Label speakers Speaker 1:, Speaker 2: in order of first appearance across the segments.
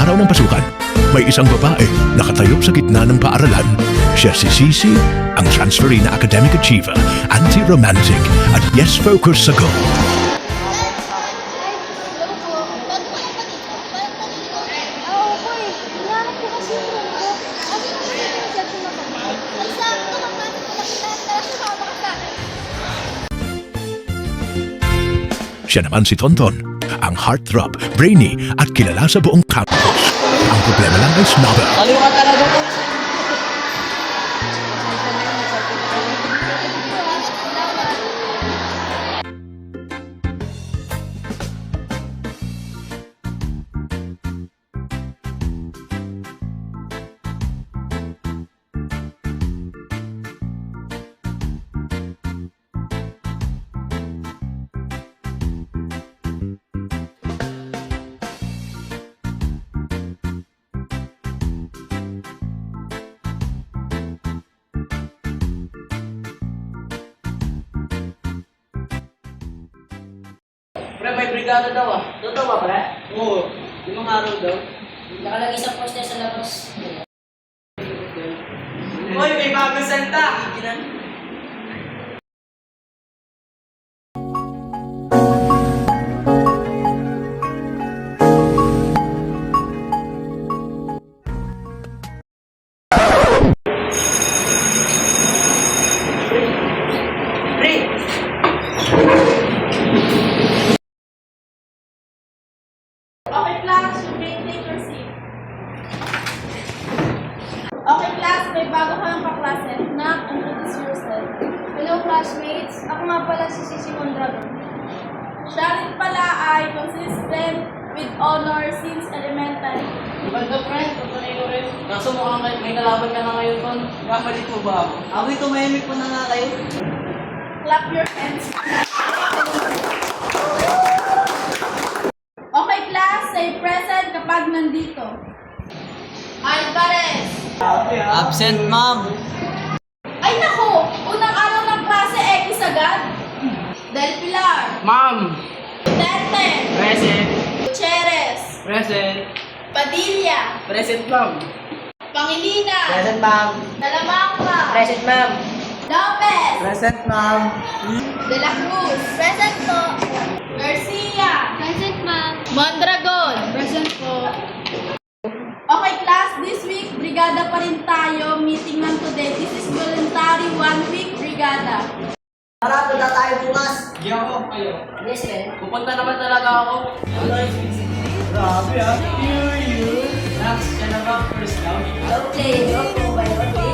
Speaker 1: araw ng pasukan, may isang babae nakatayo sa gitna ng paaralan. Siya si Cici, ang transferee na academic achiever, anti-romantic, at yes-focus sa goal. Siya naman si Tonton, ang heartthrob, brainy at kilala sa buong campus. Ang problema lang ay snobber.
Speaker 2: Aliw ka talaga po. Pre, may brigada daw ah. Totoo ba, pre? Oo. 5 araw daw.
Speaker 3: Nakalagay sa poster sa labas.
Speaker 2: Uy, may bagong salta!
Speaker 4: Okay, class, you may take your seat. Okay, class, may bago kayong kaklase. Nak, introduce yourself. Hello, classmates. Ako nga pala si Cici Mondragon. Siya rin pala ay consistent with honor since elementary.
Speaker 2: Ganda, pre. Tutunay ko rin. Kaso mukhang may kalaban ka na ngayon, Ton. Kamalit mo ba ako? Ako'y tumahimik po na nga kayo.
Speaker 4: Clap your hands. Okay, class, say present kapag nandito. Alvarez.
Speaker 2: Absent, ma'am.
Speaker 4: Ay nako, unang araw ng klase, X agad. Del Pilar.
Speaker 2: Ma'am.
Speaker 4: Tete.
Speaker 2: Present.
Speaker 4: Gutierrez.
Speaker 2: Present.
Speaker 4: Padilla.
Speaker 2: Present, ma'am.
Speaker 4: Pangilinan.
Speaker 2: Present, ma'am.
Speaker 4: Talamangka.
Speaker 2: Present, ma'am.
Speaker 4: Lopez.
Speaker 2: Present, ma'am.
Speaker 4: De la Cruz. Present po. Garcia. Present, ma'am. Mondragon. Present po. Okay, class, this week, brigada pa rin tayo. Meeting lang today. This is voluntary 1-week brigada.
Speaker 2: Tara, punta tayo bukas. Hindi ako, kayo.
Speaker 3: Yes, eh.
Speaker 2: Pupunta naman talaga ako. Grabe ah. Max, siya na ba? First down?
Speaker 3: Okay, okay, by okay.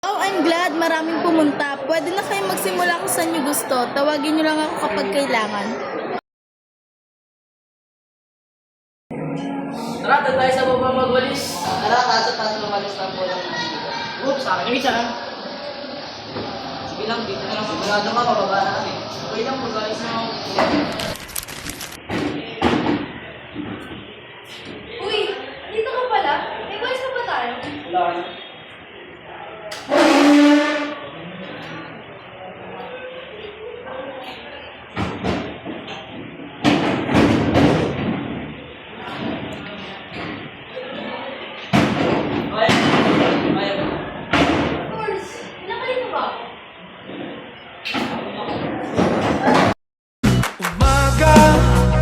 Speaker 4: Oh, I'm glad maraming pumunta. Pwede na kayo magsimula kung saan nyo gusto. Tawagin nyo lang ako kapag kailangan.
Speaker 2: Tara, doon tayo sa baba magwalis. Tara, kaso taas magwalis lang po lang. Oops, sa akin yung isa. Sige lang, dito na lang. Magado ka, bababa na kami. Okay lang, magwalis na ako.
Speaker 4: Uy, dito ka pala. May boys na ba tayo?
Speaker 2: Wala ka na.
Speaker 4: Of course. Pinakalit mo ba ako?
Speaker 5: Umaga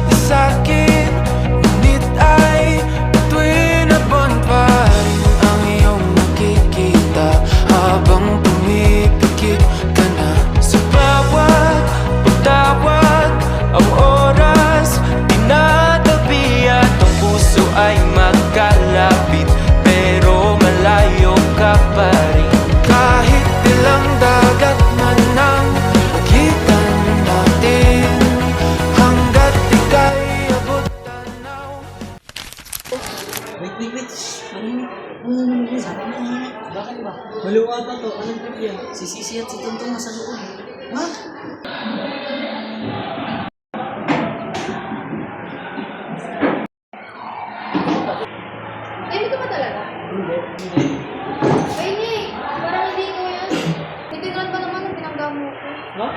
Speaker 5: na sakit, ngunit ay tuwin na buwan pa rin ang iyong nakikita habang pumipikit ka na sa bawat pagtawag. Ang oras tinatabi at ang puso ay magkalapit, pero malayo ka pa rin. Kahit ilang dagat man ang pagitan natin, hanggat ika'y abot tanaw.
Speaker 2: Wait. Ano? Sabi mo nga. Bakit ba? Maluwa pa to. Anong trip yan? Si Cici at si Tontong nasa loob. Ha?
Speaker 4: Dito ba talaga?
Speaker 2: Hindi.
Speaker 4: Ay, Nick. Parang hindi ko yan. Titignan ba naman ang pinanggamu ko?
Speaker 2: Ha?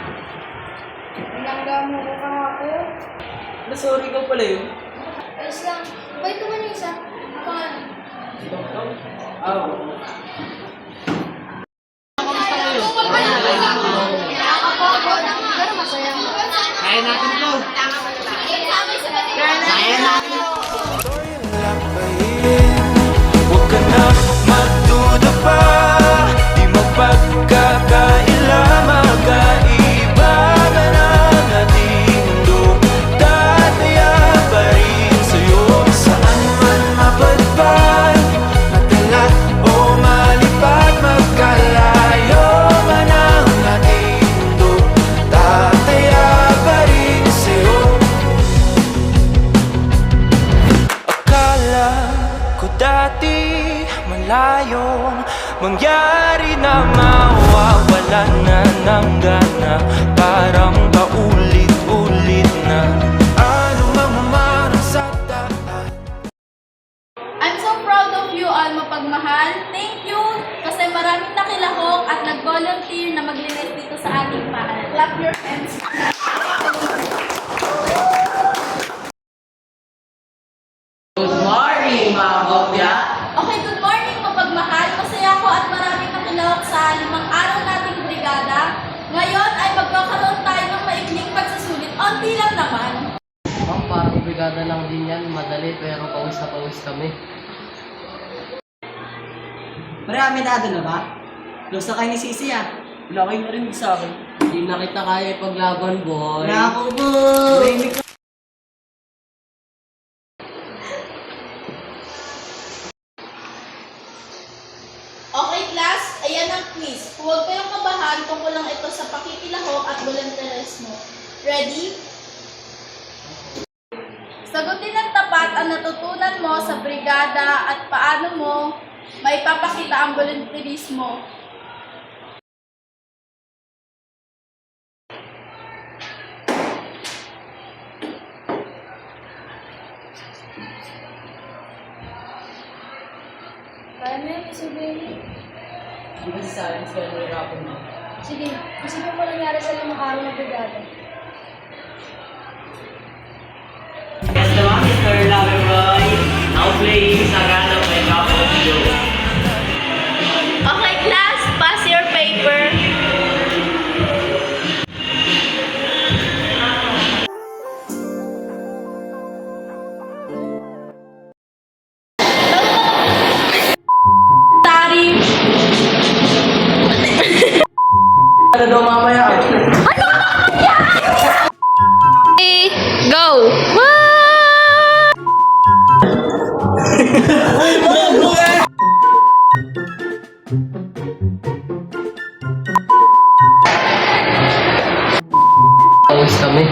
Speaker 4: Nangga mo ko kahapon.
Speaker 2: Sorry ko pala yun.
Speaker 4: Ayos lang. Wait naman yung isa. Ako nga. Pero masaya.
Speaker 2: Kaya natin to. Kaya natin.
Speaker 5: Lampayin, huwag ka na magduda pa. Di mapagkakaila, magkaiba man ang ating mundo. Tataya pa rin sa'yo. Saan man mapadpad, matalat o malipad, magkalayo man ang ating mundo. Tataya pa rin sa'yo. Akala ko dati malayong mangyari na mawawala na ng gana. Parang paulit-ulit na ano mang umarang sa taas.
Speaker 4: I'm so proud of you, Alma Pagmahal. Thank you kasi maraming nakilahok at nag-volunteer na maglinis dito sa ating paaralan. Clap your hands.
Speaker 2: Good morning, mga kopya.
Speaker 4: Okay, good morning, Mapagmahal. Masaya ako at maraming nakilahok sa 5 araw nating brigada. Ngayon ay magkakaroon tayo ng maikling pagsusulit. Onti lang naman.
Speaker 6: Ma'am, parang brigada lang din yan. Madali pero pawis na pawis kami.
Speaker 2: Marami na ba? Close na kayo ni Sisi ah. Wala kayong narinig sa akin.
Speaker 6: Hindi na kita kaya ipaglaban, boy.
Speaker 2: Naku, boy!
Speaker 4: Okay, class. Ayan ang quiz. Huwag kayong kabahan tungkol lang ito sa pakikilahok at volunteerismo. Ready? Sagutin ng tapat ang natutunan mo sa brigada at paano mo may papakita ang volunteerismo. Kaya mo yan, sabihin.
Speaker 2: Di ba si Silence kaya nahirapan mo?
Speaker 4: Sige, isipin mo nangyari sa 5 araw na brigada.
Speaker 7: Yes, naman, Mr. Loverboy. Now playing Sagana by Capo Joe.
Speaker 4: Okay, class, pass your paper. Sorry.
Speaker 2: Ano daw mamaya?
Speaker 4: Go!
Speaker 6: Pawis kami.